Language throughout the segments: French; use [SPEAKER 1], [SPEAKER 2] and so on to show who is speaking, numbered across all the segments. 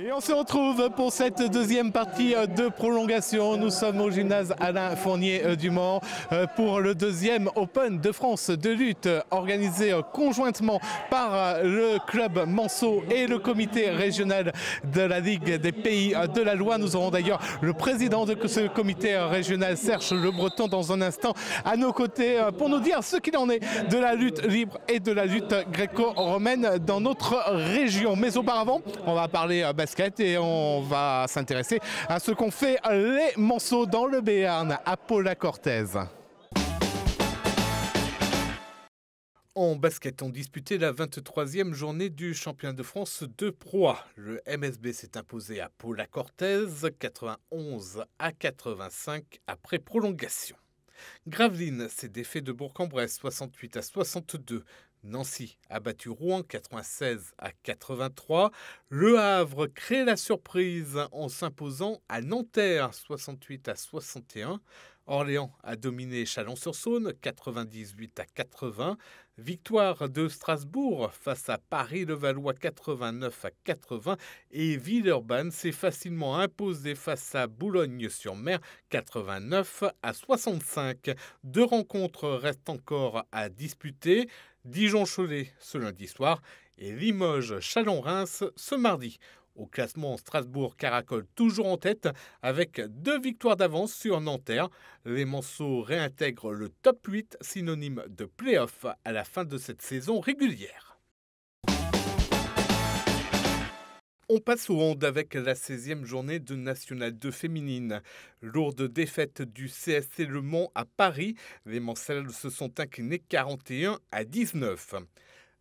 [SPEAKER 1] Et on se retrouve pour cette deuxième partie de prolongation. Nous sommes au gymnase Alain Fournier du Mans pour le deuxième Open de France de lutte organisé conjointement par le club Manceau et le comité régional de la Ligue des Pays de la Loire. Nous aurons d'ailleurs le président de ce comité régional, Serge Le Breton, dans un instant à nos côtés pour nous dire ce qu'il en est de la lutte libre et de la lutte gréco-romaine dans notre région. Mais auparavant, on va parler basket et on va s'intéresser à ce qu'ont fait les Manceaux dans le Béarn à Paula-Cortez. En basket, on disputait la 23e journée du championnat de France de Pro A. Le MSB s'est imposé à Paula-Cortez 91-85 après prolongation. Gravelines s'est défait de Bourg-en-Bresse 68-62. Nancy a battu Rouen 96-83. Le Havre crée la surprise en s'imposant à Nanterre 68-61. Orléans a dominé Chalon-sur-Saône 98-80. Victoire de Strasbourg face à Paris-Levallois 89-80. Et Villeurbanne s'est facilement imposé face à Boulogne-sur-Mer 89-65. Deux rencontres restent encore à disputer. Dijon-Cholet ce lundi soir et Limoges-Chalon-Reims ce mardi. Au classement, Strasbourg caracole toujours en tête avec 2 victoires d'avance sur Nanterre. Les Manceaux réintègrent le top 8, synonyme de play-off à la fin de cette saison régulière. On passe au hand avec la 16e journée de National 2 féminine. Lourde défaite du CSC Le Mans à Paris. Les Mancelles se sont inclinés 41-19.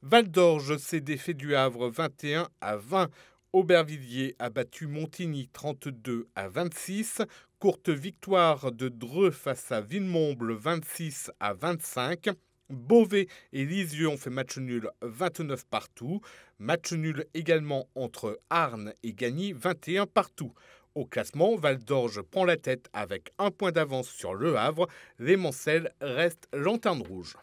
[SPEAKER 1] Val d'Orge s'est défait du Havre 21-20. Aubervilliers a battu Montigny 32-26. Courte victoire de Dreux face à Villemomble 26-25. Beauvais et Lisieux ont fait match nul 29 partout. Match nul également entre Arnes et Gagny 21 partout. Au classement, Val d'Orge prend la tête avec 1 point d'avance sur Le Havre. Les Mancelles restent lanterne rouge.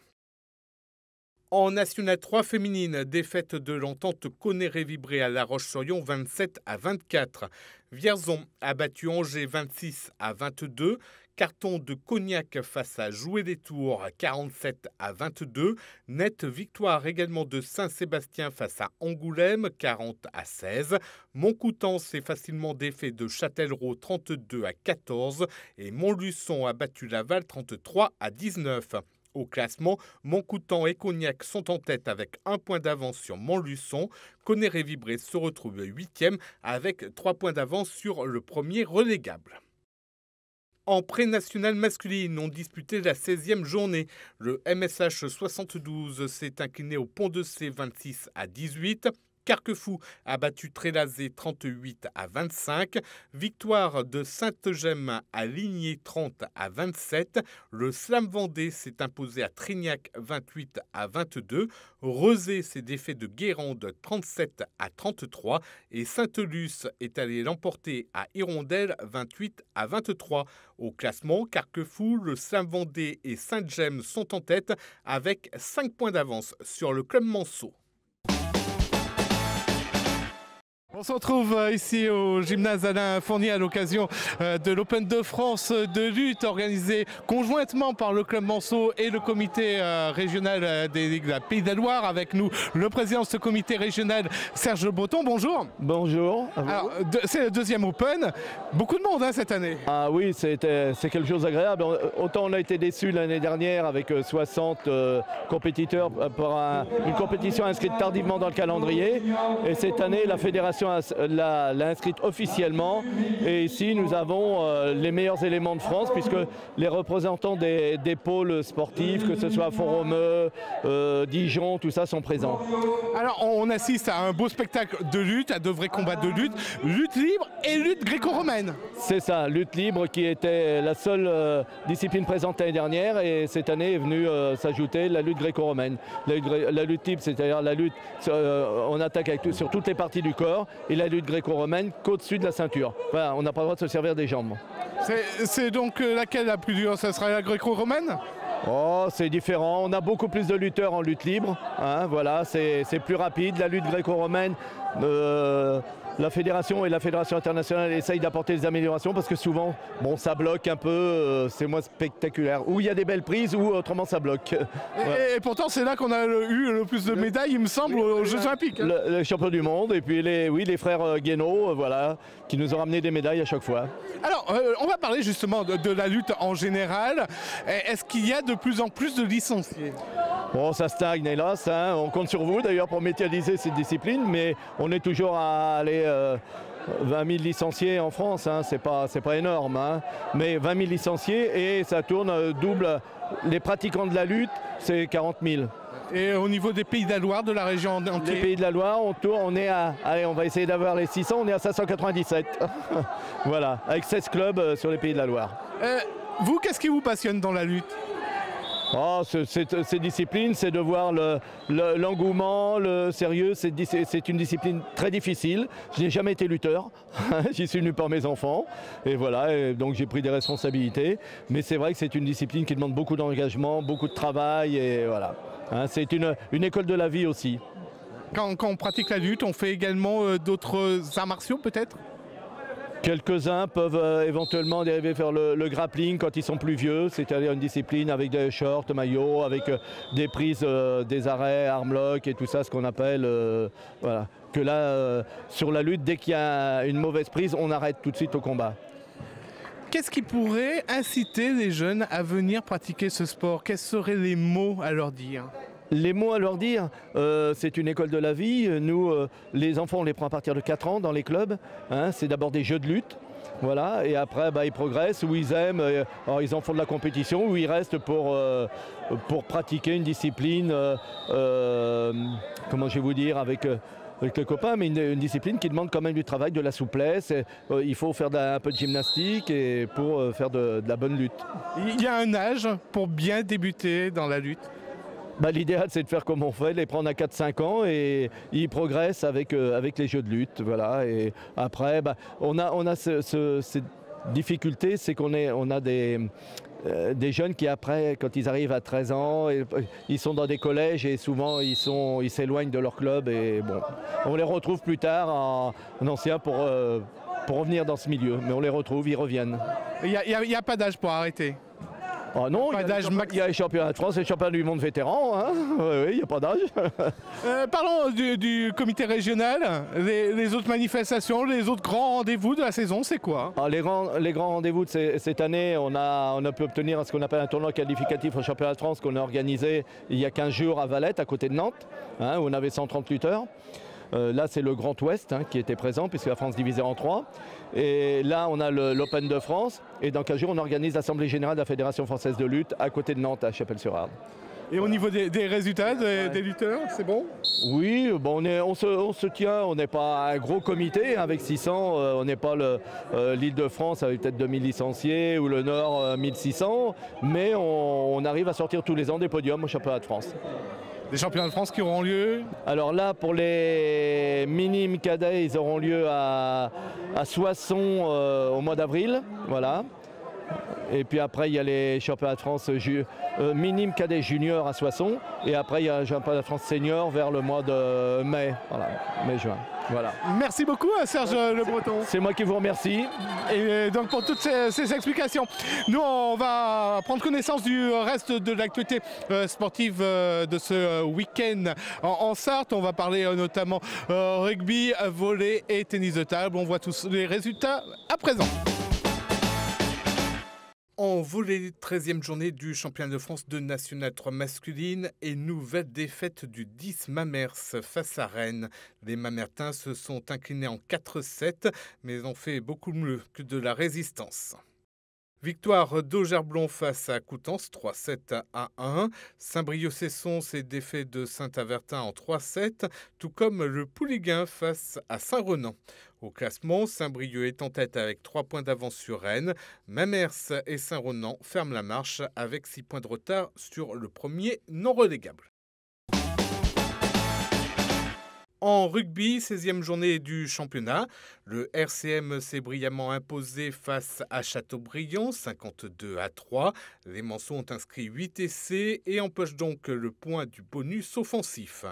[SPEAKER 1] En National 3 féminine, défaite de l'Entente Conneré-Vibré à La Roche-sur-Yon 27-24. Vierzon a battu Angers 26-22. Carton de Cognac face à Jouer-les-Tours 47-22. Nette victoire également de Saint-Sébastien face à Angoulême 40-16. Montcoutan s'est facilement défait de Châtellerault 32-14. Et Montluçon a battu Laval 33-19. Au classement, Montcoutan et Cognac sont en tête avec 1 point d'avance sur Montluçon. Conneré-Vibré se retrouve 8e avec 3 points d'avance sur le premier relégable. En pré-nationale masculine, on disputait la 16e journée. Le MSH 72 s'est incliné au Pont-de-Cé 26-18. Carquefou a battu Trélazé 38-25. Victoire de Sainte-Gemme à Ligné 30-27. Le Slam Vendée s'est imposé à Trignac 28-22. Rezé s'est défait de Guérande 37-33. Et Sainte-Luce est allé l'emporter à Hirondelle 28-23. Au classement, Carquefou, le Slam Vendée et Sainte-Gemme sont en tête avec 5 points d'avance sur le club Manceau. On se retrouve ici au gymnase Alain Fournier à l'occasion de l'Open de France de lutte organisé conjointement par le club Manceau et le comité régional des Ligues de Pays de la Loire. Avec nous, le président de ce comité régional, Serge Le Breton. Bonjour.
[SPEAKER 2] Bonjour.
[SPEAKER 1] Alors, c'est le deuxième Open. Beaucoup de monde cette année.
[SPEAKER 2] Ah oui, c'est quelque chose d'agréable. Autant on a été déçus l'année dernière avec 60 compétiteurs pour une compétition inscrite tardivement dans le calendrier. Et cette année, la fédération l'a inscrite officiellement et ici nous avons les meilleurs éléments de France puisque les représentants des pôles sportifs, que ce soit Font-Romeu, Dijon, tout ça sont présents.
[SPEAKER 1] Alors on assiste à un beau spectacle de lutte, à de vrais combats de lutte, lutte libre et lutte gréco-romaine.
[SPEAKER 2] C'est ça, lutte libre qui était la seule discipline présente l'année dernière et cette année est venue s'ajouter la lutte gréco-romaine. La lutte libre, c'est-à-dire la lutte, on attaque sur toutes les parties du corps. Et la lutte gréco-romaine qu'au-dessus de la ceinture. Voilà, on n'a pas le droit de se servir des jambes.
[SPEAKER 1] C'est donc laquelle la plus dure? Ça sera la gréco-romaine?
[SPEAKER 2] Oh, c'est différent. On a beaucoup plus de lutteurs en lutte libre. Hein, voilà, c'est plus rapide. La lutte gréco-romaine la fédération et la fédération internationale essayent d'apporter des améliorations parce que souvent, bon, ça bloque un peu, c'est moins spectaculaire. Ou il y a des belles prises ou autrement ça bloque.
[SPEAKER 3] Et pourtant, c'est là qu'on a eu le plus de médailles, il me semble, aux Jeux Olympiques.
[SPEAKER 2] Le champion du monde et puis les frères Guénaud, voilà, qui nous ont ramené des médailles à chaque fois.
[SPEAKER 3] Alors, on va parler justement de la lutte en général. Est-ce qu'il y a de plus en plus de licenciés?
[SPEAKER 2] Bon, ça stagne hélas, hein. On compte sur vous d'ailleurs pour médiatiser cette discipline, mais on est toujours à aller 20 000 licenciés en France, hein. C'est pas énorme, hein. Mais 20 000 licenciés et ça tourne double. Les pratiquants de la lutte, c'est 40 000.
[SPEAKER 3] Et au niveau des Pays de la Loire, de la région entière?
[SPEAKER 2] Les Pays de la Loire, on est à, allez, on va essayer d'avoir les 600, on est à 597. Voilà, avec 16 clubs sur les Pays de la Loire.
[SPEAKER 3] Vous, qu'est-ce qui vous passionne dans la lutte?
[SPEAKER 2] Oh, ces disciplines, c'est de voir l'engouement, le sérieux. C'est une discipline très difficile. Je n'ai jamais été lutteur. J'y suis venu par mes enfants. Et voilà, et donc j'ai pris des responsabilités. Mais c'est vrai que c'est une discipline qui demande beaucoup d'engagement, beaucoup de travail. Et voilà. Hein, c'est une école de la vie aussi.
[SPEAKER 3] Quand on pratique la lutte, on fait également d'autres arts martiaux peut-être?
[SPEAKER 2] Quelques-uns peuvent éventuellement dériver vers le grappling quand ils sont plus vieux, c'est-à-dire une discipline avec des shorts, maillots, avec des prises, des arrêts, armlock et tout ça, ce qu'on appelle, voilà. Que là, sur la lutte, dès qu'il y a une mauvaise prise, on arrête tout de suite au combat.
[SPEAKER 3] Qu'est-ce qui pourrait inciter les jeunes à venir pratiquer ce sport? Quels seraient les mots à leur dire?
[SPEAKER 2] Les mots à leur dire, c'est une école de la vie. Nous, les enfants, on les prend à partir de 4 ans dans les clubs. Hein, c'est d'abord des jeux de lutte. Voilà, et après, ils progressent, où ils aiment, alors ils en font de la compétition, où ils restent pour pratiquer une discipline, comment je vais vous dire, avec les copains, mais une discipline qui demande quand même du travail, de la souplesse. Et, il faut faire un peu de gymnastique et pour faire de la bonne lutte.
[SPEAKER 3] Il y a un âge pour bien débuter dans la lutte?
[SPEAKER 2] L'idéal, c'est de faire comme on fait, les prendre à 4-5 ans et ils progressent avec les jeux de lutte. Voilà. Et après, on a cette difficulté, c'est qu'on a des jeunes qui après, quand ils arrivent à 13 ans, ils sont dans des collèges et souvent ils s'éloignent de leur club et bon, on les retrouve plus tard en ancien pour revenir dans ce milieu. Mais on les retrouve, ils reviennent.
[SPEAKER 3] Il n'y a pas d'âge pour arrêter?
[SPEAKER 2] Oh non, il y a les championnats de France et les championnats du monde vétérans. Hein. Oui, il n'y a pas d'âge.
[SPEAKER 3] Parlons du comité régional, les autres manifestations, les autres grands rendez-vous de la saison, c'est quoi?
[SPEAKER 2] Les grands rendez-vous de cette année, on a pu obtenir ce qu'on appelle un tournoi qualificatif au championnat de France qu'on a organisé il y a 15 jours à Valette, à côté de Nantes, hein, où on avait 130 lutteurs. Là, c'est le Grand Ouest qui était présent, puisque la France divisée en 3. Et là, on a l'Open de France. Et dans 15 jours, on organise l'Assemblée générale de la Fédération française de lutte à côté de Nantes, à Chapelle-sur-Ardre.
[SPEAKER 3] Et au niveau des résultats des lutteurs, c'est bon?
[SPEAKER 2] Oui, bon, on se tient, on n'est pas un gros comité, avec 600, on n'est pas l'Île-de-France avec peut-être 2000 licenciés ou le Nord 1600, mais on arrive à sortir tous les ans des podiums au championnat de France.
[SPEAKER 3] Des championnats de France qui auront lieu?
[SPEAKER 2] Alors là, pour les minimes cadets, ils auront lieu à Soissons au mois d'avril, voilà. Et puis après, il y a les championnats de France minime cadet junior à Soissons. Et après, il y a le championnat de France senior vers le mois de mai, voilà, mai-juin. Voilà.
[SPEAKER 3] Merci beaucoup Serge Le Breton.
[SPEAKER 2] C'est moi qui vous remercie.
[SPEAKER 3] Et donc pour toutes ces explications, nous on va prendre connaissance du reste de l'actualité sportive de ce week-end en Sarthe. On va parler notamment rugby, volley et tennis de table. On voit tous les résultats à présent. En volley, 13e journée du championnat de France de National 3 masculine et nouvelle défaite du 10 Mamers face à Rennes. Les Mamertins se sont inclinés en 4-7, mais ont fait beaucoup mieux que de la résistance. Victoire d'Augerblon face à Coutances, 3-7 à 1. Saint-Brieuc-Cesson s'est défait de Saint-Avertin en 3-7, tout comme le Pouliguen face à Saint-Renan. Au classement, Saint-Brieuc est en tête avec 3 points d'avance sur Rennes. Mamers et Saint-Renan ferment la marche avec 6 points de retard sur le premier non relégable.
[SPEAKER 1] En rugby, 16e journée du championnat, le RCM s'est brillamment imposé face à Châteaubriand, 52-3. Les Manceaux ont inscrit 8 essais et empochent donc le point du bonus offensif.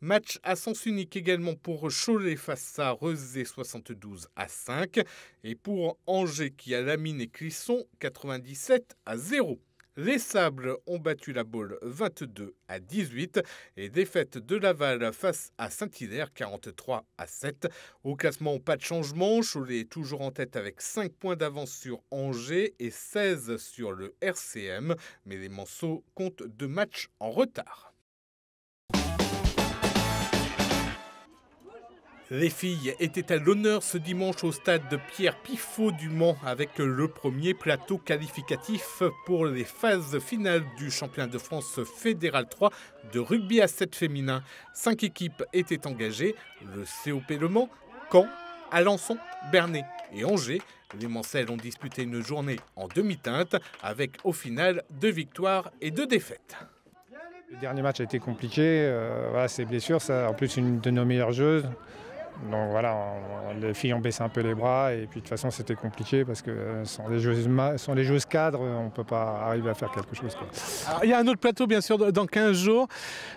[SPEAKER 1] Match à sens unique également pour Cholet face à Rezé, 72-5. Et pour Angers qui a laminé Clisson, 97-0. Les Sables ont battu la Baule 22-18 et défaite de Laval face à Saint-Hilaire 43-7. Au classement, pas de changement. Cholet est toujours en tête avec 5 points d'avance sur Angers et 16 sur le RCM. Mais les Manceaux comptent 2 matchs en retard. Les filles étaient à l'honneur ce dimanche au stade de Pierre Piffaut du Mans avec le premier plateau qualificatif pour les phases finales du championnat de France Fédéral 3 de rugby à 7 féminin. 5 équipes étaient engagées, le COP Le Mans, Caen, Alençon, Bernay et Angers. Les Mancelles ont disputé une journée en demi-teinte avec au final 2 victoires et 2 défaites.
[SPEAKER 4] Le dernier match a été compliqué, voilà, ces blessures, ça, en plus une de nos meilleures joueuses. Donc voilà, les filles ont baissé un peu les bras et puis de toute façon c'était compliqué parce que sans les joueuses cadres, on ne peut pas arriver à faire quelque chose, quoi.
[SPEAKER 3] Alors, il y a un autre plateau bien sûr dans 15 jours.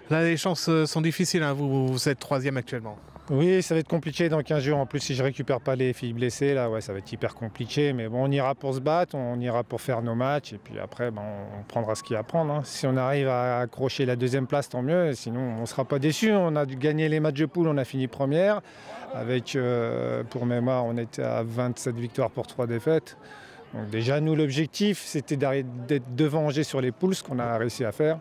[SPEAKER 3] Là les chances sont difficiles, hein. Vous êtes 3e actuellement.
[SPEAKER 4] Oui, ça va être compliqué dans 15 jours. En plus, si je récupère pas les filles blessées, là, ouais, ça va être hyper compliqué. Mais bon, on ira pour se battre, on ira pour faire nos matchs. Et puis après, on prendra ce qu'il y a à prendre, hein. Si on arrive à accrocher la 2e place, tant mieux. Sinon, on ne sera pas déçus. On a gagné les matchs de poule, on a fini première. Avec, pour mémoire, on était à 27 victoires pour 3 défaites. Donc déjà, nous, l'objectif, c'était d'être devant Angers sur les poules, ce qu'on a réussi à faire.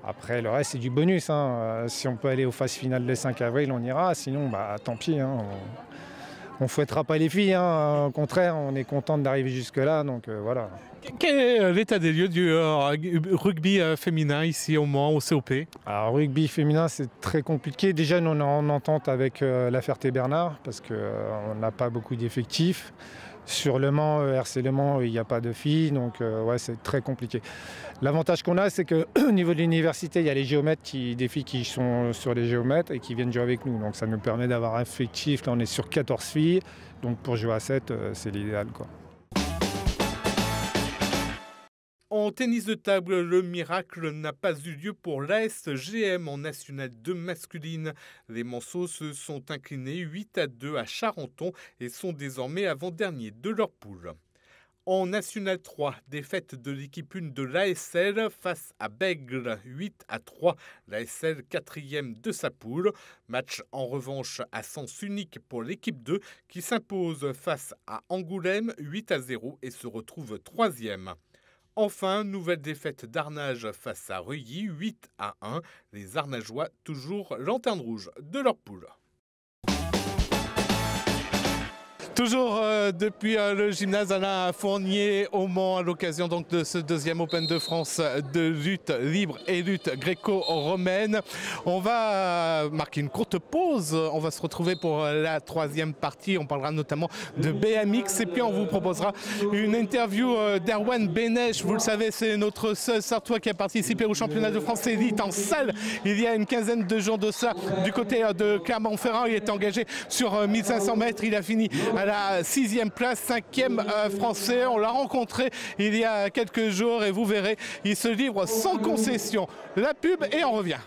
[SPEAKER 4] Après, le reste, c'est du bonus, hein. Si on peut aller aux phases finales le 5 avril, on ira. Sinon, tant pis, hein. On ne fouettera pas les filles, hein. Au contraire, on est content d'arriver jusque-là. Donc voilà.
[SPEAKER 3] Quel est l'état des lieux du rugby féminin ici au Mans, au COP? Alors,
[SPEAKER 4] rugby féminin, c'est très compliqué. Déjà, nous, on est en entente avec la Ferté-Bernard parce qu'on n'a pas beaucoup d'effectifs. Sur Le Mans, RC Le Mans, il n'y a pas de filles, donc ouais, c'est très compliqué. L'avantage qu'on a, c'est qu'au niveau de l'université, il y a les géomètres, des filles qui sont sur les géomètres et qui viennent jouer avec nous. Donc ça nous permet d'avoir un effectif. Là, on est sur 14 filles, donc pour jouer à 7, c'est l'idéal, quoi.
[SPEAKER 1] En tennis de table, le miracle n'a pas eu lieu pour l'ASGM en National 2 masculine. Les Manceaux se sont inclinés 8-2 à Charenton et sont désormais avant-derniers de leur poule. En National 3, défaite de l'équipe 1 de l'ASL face à Bègles, 8-3. L'ASL 4e de sa poule. Match en revanche à sens unique pour l'équipe 2 qui s'impose face à Angoulême 8-0 et se retrouve 3e. Enfin, nouvelle défaite d'Arnage face à Reuilly, 8-1. Les Arnageois, toujours lanterne rouge de leur poule.
[SPEAKER 3] Toujours depuis le gymnase Alain Fournier au Mans à l'occasion donc de ce 2e Open de France de lutte libre et lutte gréco-romaine. On va marquer une courte pause. On va se retrouver pour la 3e partie. On parlera notamment de BMX et puis on vous proposera une interview d'Erwan Benesch. Vous le savez, c'est notre seul Sartois qui a participé au championnat de France élite en salle il y a une quinzaine de jours de ça. Du côté de Clermont-Ferrand, il est engagé sur 1500 mètres. Il a fini à la 6e place, 5e français. On l'a rencontré il y a quelques jours et vous verrez, il se livre sans concession. La pub et on revient.